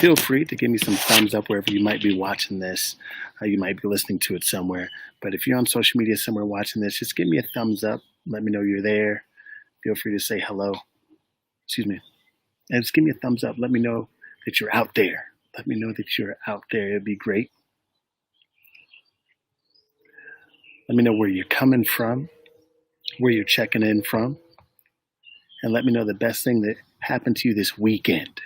feel free to give me some thumbs up wherever you might be watching this. You might be listening to it somewhere. But if you're on social media somewhere watching this, just give me a thumbs up. Let me know you're there. Feel free to say hello. Excuse me. And just give me a thumbs up. Let me know that you're out there. Let me know that you're out there. It'd be great. Let me know where you're coming from, where you're checking in from, and let me know the best thing that happened to you this weekend.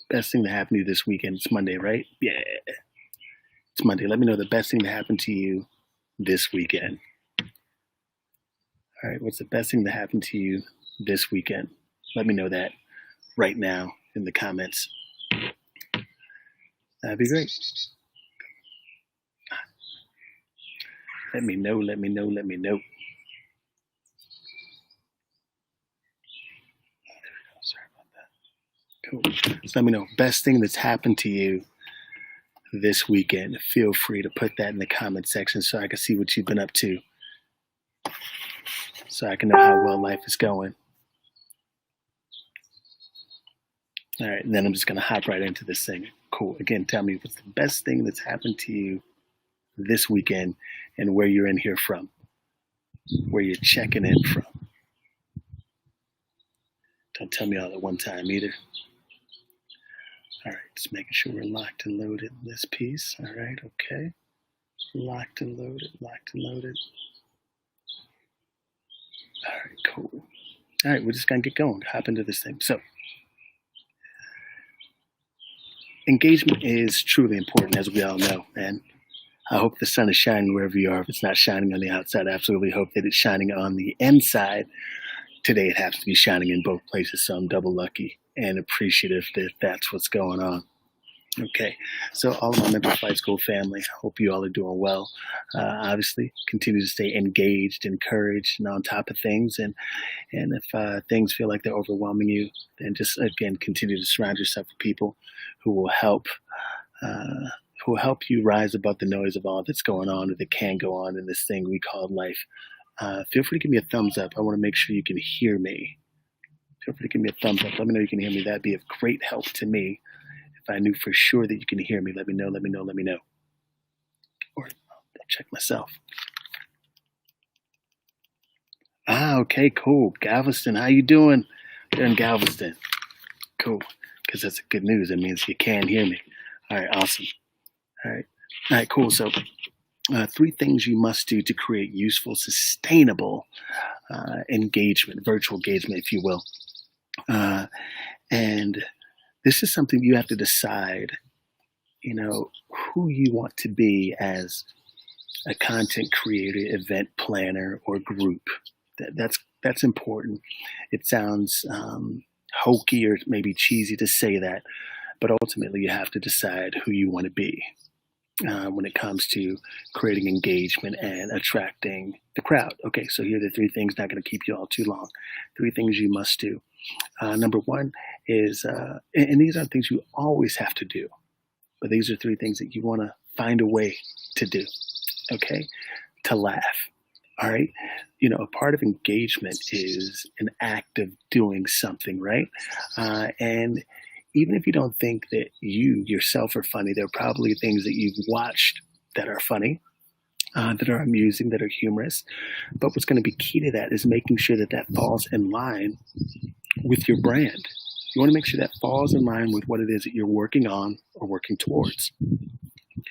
Best thing that happened to you this weekend. It's Monday, right? Yeah, it's Monday. Let me know the best thing that happened to you this weekend. All right, what's the best thing that happened to you this weekend? Let me know that right now in the comments. That'd be great. Let me know, let me know, let me know. Sorry about that. Cool. So let me know, best thing that's happened to you this weekend. Feel free to put that in the comment section so I can see what you've been up to. So I can know how well life is going. All right, and then I'm just going to hop right into this thing. Cool. Again, tell me what's the best thing that's happened to you this weekend and where you're in here from, where you're checking in from. Don't tell me all at one time either. All right, just making sure we're locked and loaded in this piece. All right, okay. Locked and loaded, locked and loaded. All right, cool. All right, we're just going to get going, hop into this thing. So, engagement is truly important, as we all know, and I hope the sun is shining wherever you are. If it's not shining on the outside, I absolutely hope that it's shining on the inside. Today it happens to be shining in both places, so I'm double lucky and appreciative that that's what's going on. Okay, so all of my Mental Flight School family, hope you all are doing well. Obviously, continue to stay engaged, encouraged, and on top of things. And if things feel like they're overwhelming you, then just, again, continue to surround yourself with people who will help you rise above the noise of all that's going on or that can go on in this thing we call life. Feel free to give me a thumbs up. I want to make sure you can hear me. Feel free to give me a thumbs up. Let me know you can hear me. That'd be of great help to me. If I knew for sure that you can hear me, let me know, let me know, let me know. Or I'll check myself. Okay, cool. Galveston, how you doing? You're in Galveston. Cool, because that's good news. It means you can hear me. All right, awesome. All right, cool. So 3 things you must do to create useful, sustainable engagement, virtual engagement, if you will. And this is something you have to decide, who you want to be as a content creator, event planner, or group. That's important. It sounds hokey or maybe cheesy to say that, but ultimately you have to decide who you want to be when it comes to creating engagement and attracting the crowd. Okay, so here are the 3 things, not going to keep you all too long. 3 things you must do. Number 1 is, and these aren't things you always have to do, but these are 3 things that you want to find a way to do, okay? To laugh, all right? A part of engagement is an act of doing something, right? And even if you don't think that you yourself are funny, there are probably things that you've watched that are funny, that are amusing, that are humorous. But what's going to be key to that is making sure that that falls in line with your brand. You want to make sure that falls in line with what it is that you're working on or working towards.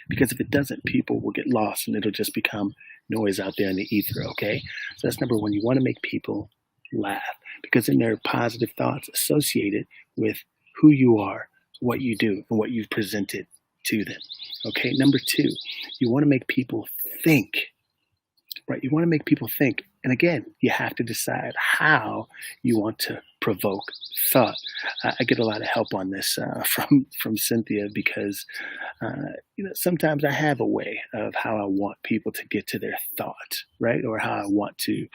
Because if it doesn't, people will get lost and it'll just become noise out there in the ether, okay? So that's number 1. You want to make people laugh because then there are positive thoughts associated with who you are, what you do, and what you've presented to them, okay? Number 2, you want to make people think, right? You want to make people think. And again, you have to decide how you want to provoke thought. I get a lot of help on this from Cynthia because sometimes I have a way of how I want people to get to their thought, right? Or how I want to,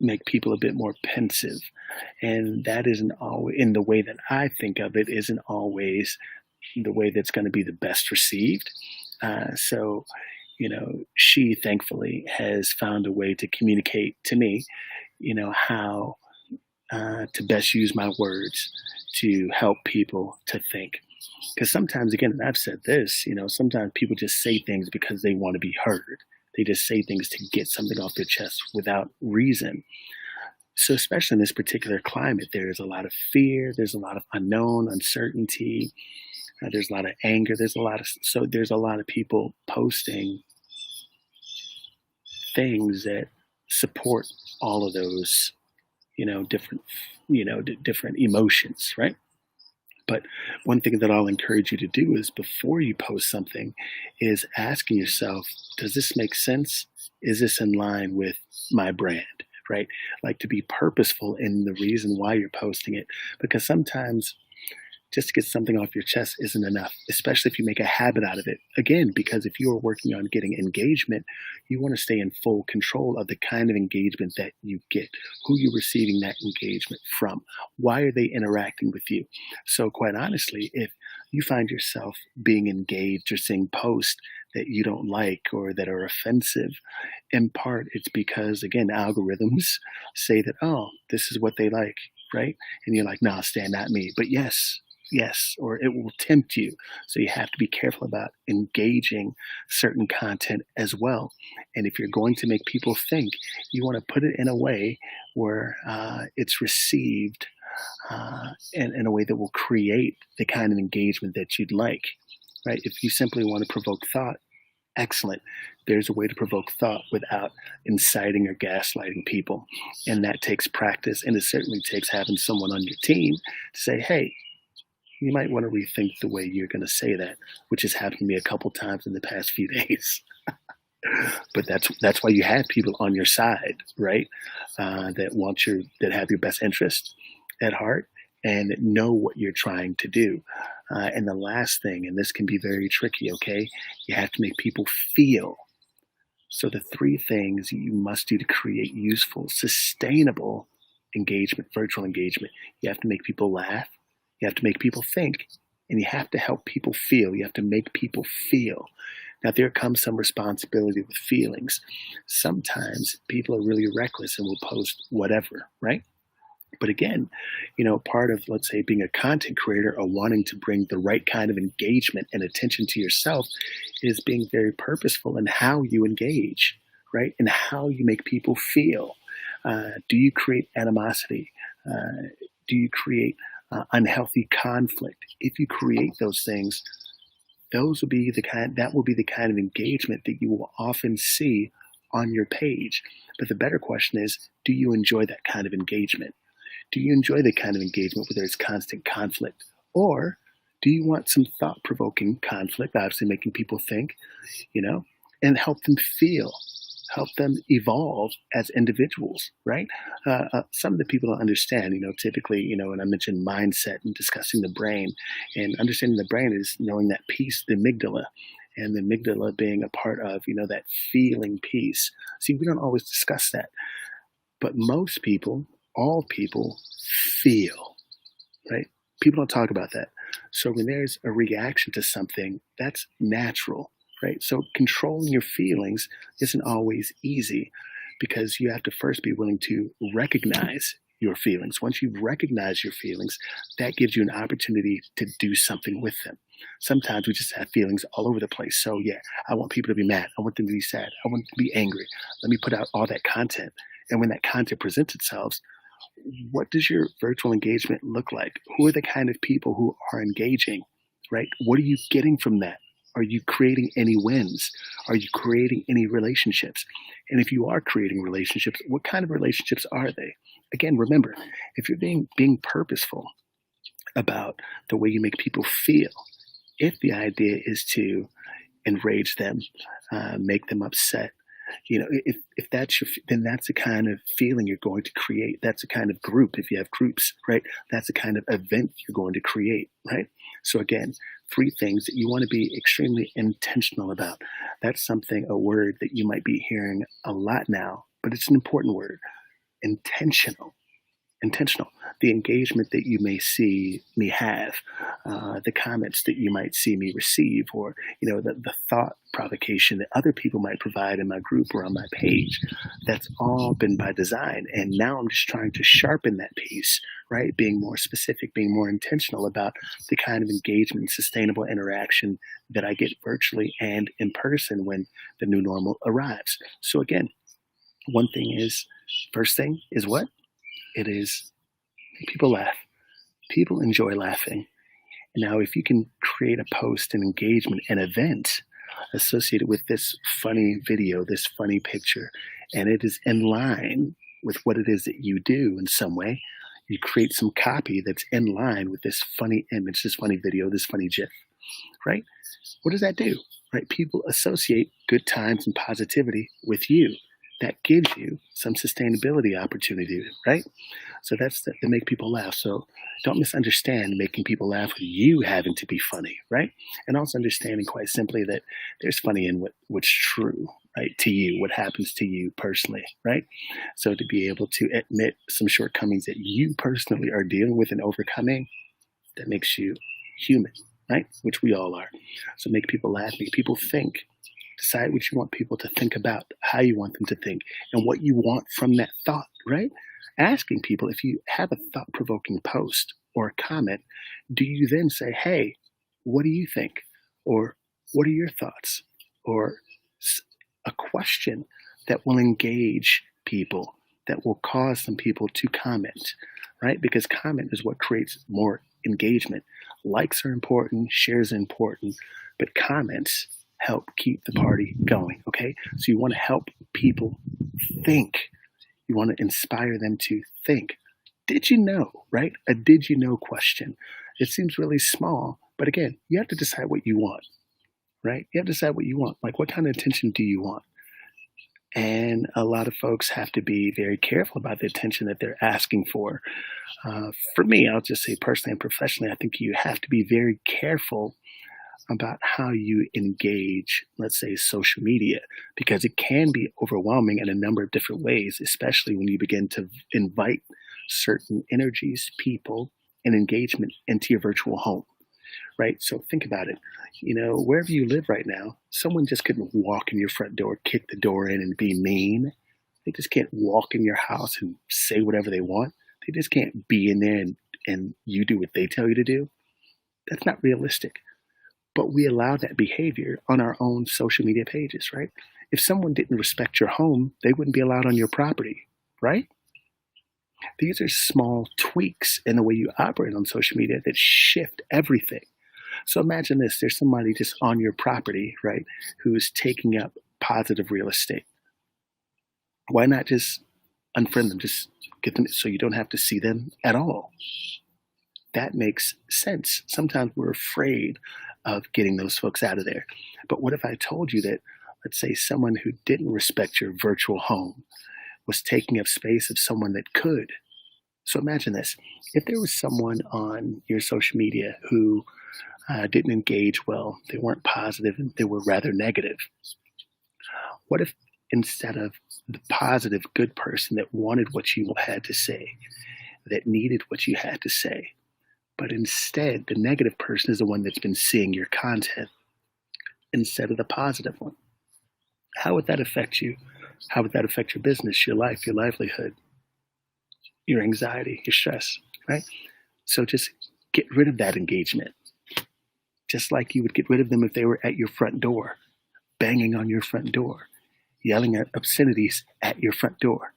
make people a bit more pensive. And that isn't always, in the way that I think of it, isn't always the way that's going to be the best received. So she thankfully has found a way to communicate to me, how to best use my words to help people to think. Because sometimes, again, and I've said this, sometimes people just say things because they want to be heard. They just say things to get something off their chest without reason. So, especially in this particular climate, there is a lot of fear, there's a lot of unknown, uncertainty, there's a lot of anger, there's a lot of people posting things that support all of those, different, different emotions, right? But one thing that I'll encourage you to do is before you post something is asking yourself, does this make sense? Is this in line with my brand? Right? Like to be purposeful in the reason why you're posting it. Because sometimes just to get something off your chest isn't enough, especially if you make a habit out of it. Again, because if you are working on getting engagement, you want to stay in full control of the kind of engagement that you get, who you're receiving that engagement from, why are they interacting with you. So quite honestly, if you find yourself being engaged or seeing posts that you don't like or that are offensive, in part it's because, again, algorithms say that, oh, this is what they like, right? And you're like, no, Stan, not me. But yes, or it will tempt you. So you have to be careful about engaging certain content as well. And if you're going to make people think, you want to put it in a way where it's received in a way that will create the kind of engagement that you'd like, right? If you simply want to provoke thought, excellent. There's a way to provoke thought without inciting or gaslighting people. And that takes practice. And it certainly takes having someone on your team to say, hey, you might want to rethink the way you're going to say that, which has happened to me a couple times in the past few days. But that's why you have people on your side, right? That have your best interest at heart and know what you're trying to do. And the last thing, and this can be very tricky, okay? You have to make people feel. So the three things you must do to create useful, sustainable engagement, virtual engagement. You have to make people laugh. You have to make people think, and you have to help people feel. You have to make people feel. Now, there comes some responsibility with feelings. Sometimes people are really reckless and will post whatever, right? But again, part of, let's say, being a content creator or wanting to bring the right kind of engagement and attention to yourself is being very purposeful in how you engage, right? And how you make people feel. Do you create animosity? Do you create unhealthy conflict? If you create those things, that will be the kind of engagement that you will often see on your page. But the better question is, do you enjoy that kind of engagement? Do you enjoy the kind of engagement where there's constant conflict? Or do you want some thought-provoking conflict, obviously making people think, and help them feel, help them evolve as individuals, right? Some of the people don't understand, typically, when I mentioned mindset and discussing the brain, and understanding the brain is knowing that piece, the amygdala, and the amygdala being a part of, that feeling piece. See, we don't always discuss that, but most people, all people feel, right? People don't talk about that. So when there's a reaction to something, that's natural, right? So controlling your feelings isn't always easy because you have to first be willing to recognize your feelings. Once you've recognized your feelings, that gives you an opportunity to do something with them. Sometimes we just have feelings all over the place. So yeah, I want people to be mad. I want them to be sad. I want them to be angry. Let me put out all that content. And when that content presents itself, what does your virtual engagement look like? Who are the kind of people who are engaging, right? What are you getting from that? Are you creating any wins? Are you creating any relationships? And if you are creating relationships, what kind of relationships are they? Again, remember, if you're being purposeful about the way you make people feel, if the idea is to enrage them, make them upset, if that's then that's the kind of feeling you're going to create. That's the kind of group, if you have groups, right? That's the kind of event you're going to create, right? So again, three things that you want to be extremely intentional about. That's a word that you might be hearing a lot now, but it's an important word. Intentional. intentional. The engagement that you may see me have, the comments that you might see me receive, or the thought provocation that other people might provide in my group or on my page. That's all been by design. And now I'm just trying to sharpen that piece, right? Being more specific, being more intentional about the kind of engagement, sustainable interaction that I get virtually and in person when the new normal arrives. So again, first thing is what? It is people laugh. People enjoy laughing. Now, if you can create a post, an engagement, an event associated with this funny video, this funny picture, and it is in line with what it is that you do in some way, you create some copy that's in line with this funny image, this funny video, this funny GIF, right? What does that do, right? People associate good times and positivity with you. That gives you some sustainability opportunity, right? So that's to make people laugh. So don't misunderstand making people laugh with you having to be funny, right? And also understanding quite simply that there's funny in what's true, right? To you, what happens to you personally, right? So to be able to admit some shortcomings that you personally are dealing with and overcoming, that makes you human, right? Which we all are. So make people laugh, make people think. Decide what you want people to think about, how you want them to think, and what you want from that thought, right? Asking people, if you have a thought-provoking post or a comment, do you then say, hey, what do you think? Or what are your thoughts? Or a question that will engage people, that will cause some people to comment, right? Because comment is what creates more engagement. Likes are important, shares are important, but comments help keep the party going, okay? So you want to help people think. You want to inspire them to think. Did you know, right? A did you know question. It seems really small, but again, you have to decide what you want, right? You have to decide what you want. Like, what kind of attention do you want? And a lot of folks have to be very careful about the attention that they're asking for. For me, I'll just say personally and professionally, I think you have to be very careful about how you engage, let's say, social media, because it can be overwhelming in a number of different ways, especially when you begin to invite certain energies, people, and engagement into your virtual home, right? So think about it. Wherever you live right now, someone just couldn't walk in your front door, kick the door in, and be mean. They just can't walk in your house and say whatever they want. They just can't be in there and you do what they tell you to do. That's not realistic. But we allow that behavior on our own social media pages, right? If someone didn't respect your home, they wouldn't be allowed on your property, right? These are small tweaks in the way you operate on social media that shift everything. So imagine this, there's somebody just on your property, right, who is taking up positive real estate. Why not just unfriend them, just get them so you don't have to see them at all? That makes sense. Sometimes we're afraid of getting those folks out of there. But what if I told you that, let's say, someone who didn't respect your virtual home was taking up space of someone that could? So imagine this. If there was someone on your social media who didn't engage well, they weren't positive, and they were rather negative, what if instead of the positive, good person that wanted what you had to say, that needed what you had to say, but instead, the negative person is the one that's been seeing your content instead of the positive one? How would that affect you? How would that affect your business, your life, your livelihood, your anxiety, your stress, right? So just get rid of that engagement. Just like you would get rid of them if they were at your front door, banging on your front door, yelling at obscenities at your front door,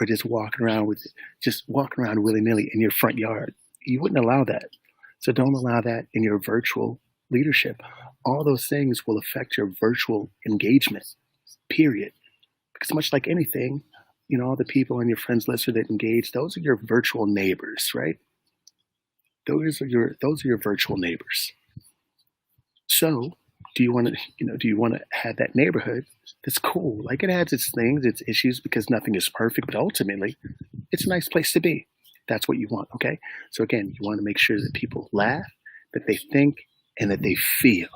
or just walking around willy-nilly in your front yard. You wouldn't allow that. So don't allow that in your virtual leadership. All those things will affect your virtual engagement, period. Because much like anything, all the people on your friends list that engage, those are your virtual neighbors, right? Those are your virtual neighbors. So do you want to have that neighborhood that's cool? Like, it has its things, its issues, because nothing is perfect, but ultimately it's a nice place to be. That's what you want, okay? So again, you want to make sure that people laugh, that they think, and that they feel,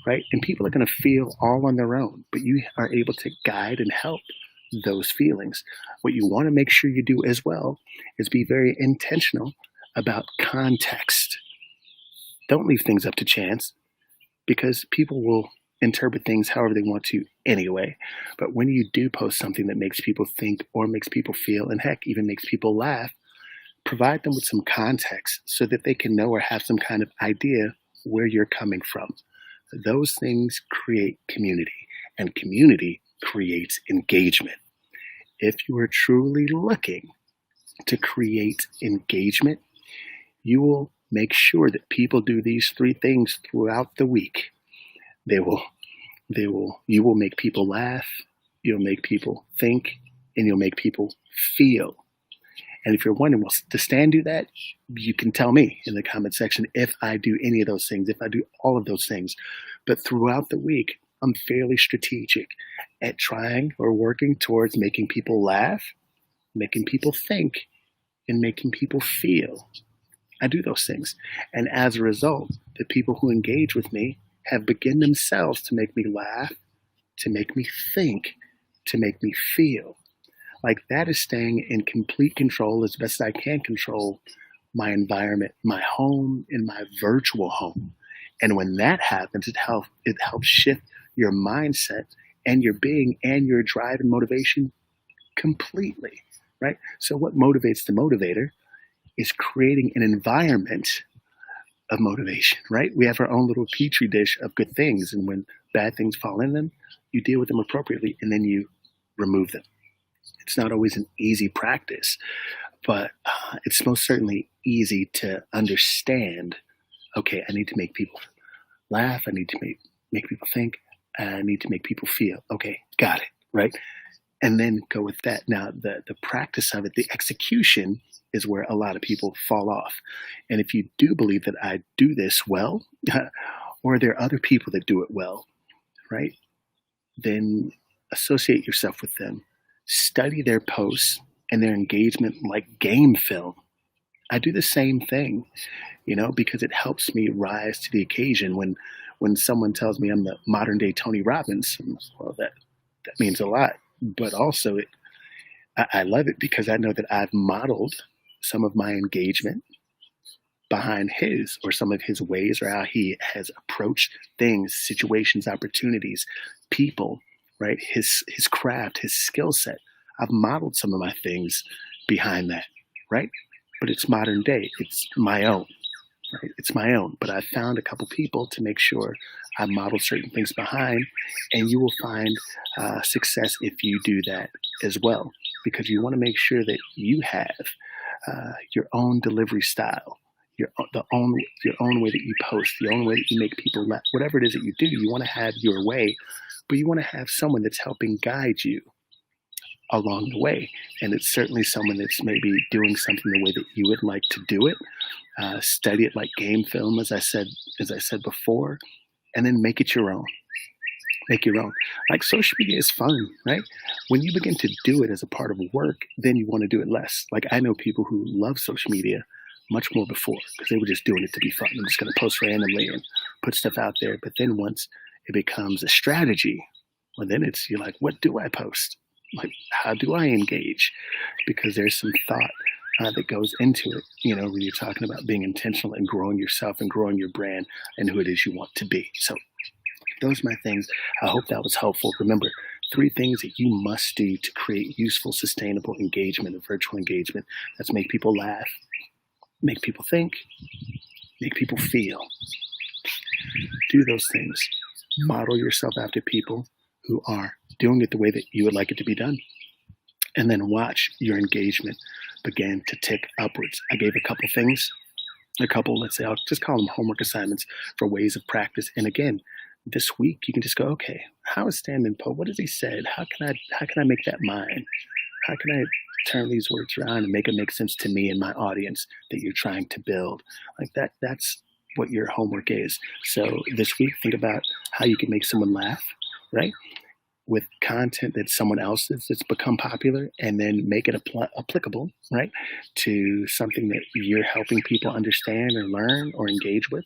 right? And people are going to feel all on their own, but you are able to guide and help those feelings. What you want to make sure you do as well is be very intentional about context. Don't leave things up to chance because people will interpret things however they want to anyway. But when you do post something that makes people think or makes people feel, and heck, even makes people laugh, provide them with some context so that they can know or have some kind of idea where you're coming from. Those things create community, and community creates engagement. If you are truly looking to create engagement, you will make sure that people do these three things throughout the week. You will make people laugh, you'll make people think, and you'll make people feel. And if you're wondering, well, does Stan do that? You can tell me in the comment section if I do any of those things, if I do all of those things. But throughout the week, I'm fairly strategic at trying or working towards making people laugh, making people think, and making people feel. I do those things. And as a result, the people who engage with me have begun themselves to make me laugh, to make me think, to make me feel. Like, that is staying in complete control as best I can control my environment, my home, and my virtual home. And when that happens, it helps shift your mindset and your being and your drive and motivation completely, right? So what motivates the motivator is creating an environment of motivation, right? We have our own little petri dish of good things, and when bad things fall in them, you deal with them appropriately and then you remove them. It's not always an easy practice, but it's most certainly easy to understand. Okay, I need to make people laugh. I need to make people think. I need to make people feel. Okay, got it, right? And then go with that. Now, the practice of it, the execution is where a lot of people fall off. And if you do believe that I do this well, or there are other people that do it well, right? Then associate yourself with them. Study their posts and their engagement like game film. I do the same thing, because it helps me rise to the occasion. When someone tells me I'm the modern day Tony Robbins, well, that means a lot. But also, I love it because I know that I've modeled some of my engagement behind his, or some of his ways, or how he has approached things, situations, opportunities, people, right? His craft, his skill set. I've modeled some of my things behind that, right? But it's modern day. It's my own, right? It's my own. But I found a couple people to make sure I model certain things behind, and you will find success if you do that as well, because you want to make sure that you have your own delivery style, your own way that you post, the own way that you make people laugh, whatever it is that you do. You want to have your way, but you want to have someone that's helping guide you along the way. And it's certainly someone that's maybe doing something the way that you would like to do it. Study it like game film, as I said before, and then make it your own. Make your own. Like, social media is fun, right? When you begin to do it as a part of work, then you want to do it less. Like, I know people who love social media much more before, because they were just doing it to be fun. I'm just going to post randomly and put stuff out there. But then once it becomes a strategy, well, then you're like, what do I post? Like, how do I engage? Because there's some thought that goes into it, when you're talking about being intentional and growing yourself and growing your brand and who it is you want to be. So those are my things. I hope that was helpful. Remember, 3 things that you must do to create useful, sustainable engagement, and virtual engagement. That's make people laugh, make people think, make people feel. Do those things. Model yourself after people who are doing it the way that you would like it to be done. And then watch your engagement begin to tick upwards. I gave a couple things, let's say, I'll just call them homework assignments for ways of practice. And again, this week you can just go, okay, how is Stan Poe? What has he said? How can I make that mine? How can I turn these words around and make it make sense to me and my audience that you're trying to build? Like that's what your homework is. So this week, think about how you can make someone laugh, right? With content that someone else that's become popular, and then make it applicable, right, to something that you're helping people understand or learn or engage with,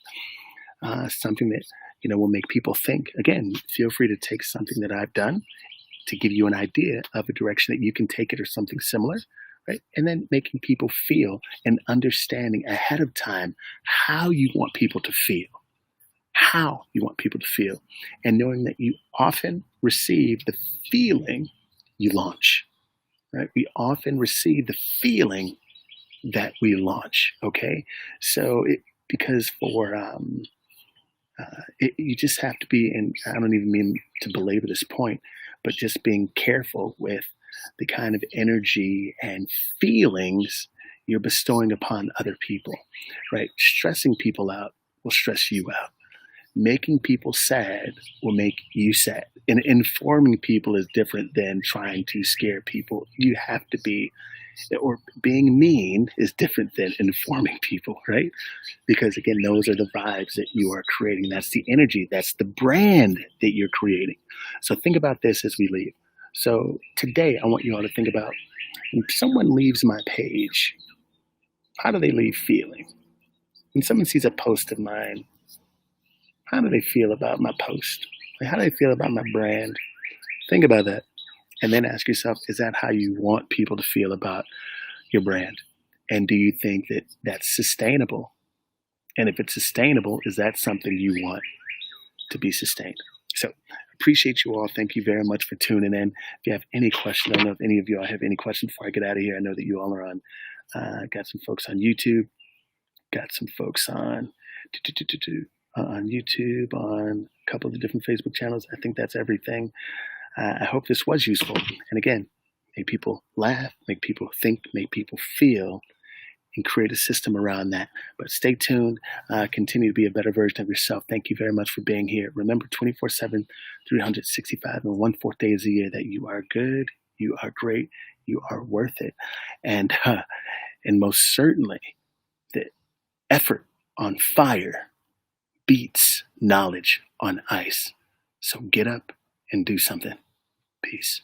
something that will make people think. Again, feel free to take something that I've done, to give you an idea of a direction that you can take it or something similar, right? And then making people feel and understanding ahead of time how you want people to feel, how you want people to feel, and knowing that you often receive the feeling you launch, right? We often receive the feeling that we launch, okay? So, because for you just have to be, and I don't even mean to belabor this point, but just being careful with the kind of energy and feelings you're bestowing upon other people, right? Stressing people out will stress you out. Making people sad will make you sad. And informing people is different than trying to scare people. You have to be, or being mean is different than informing people, right? Because again, those are the vibes that you are creating. That's the energy. That's the brand that you're creating. So think about this as we leave. So today, I want you all to think about when someone leaves my page, how do they leave feeling? When someone sees a post of mine, how do they feel about my post? Like, how do they feel about my brand? Think about that. And then ask yourself, is that how you want people to feel about your brand? And do you think that that's sustainable? And if it's sustainable, is that something you want to be sustained? So appreciate you all. Thank you very much for tuning in. If you have any questions, I don't know if any of you all have any questions before I get out of here. I know that you all are on, got some folks on YouTube, got some folks on YouTube, on a couple of the different Facebook channels. I think that's everything. I hope this was useful. And again, make people laugh, make people think, make people feel, and create a system around that. But stay tuned. Continue to be a better version of yourself. Thank you very much for being here. Remember, 24/7, 365, and 1/4 days a year that you are good, you are great, you are worth it. And most certainly, the effort on fire beats knowledge on ice. So get up and do something. Peace.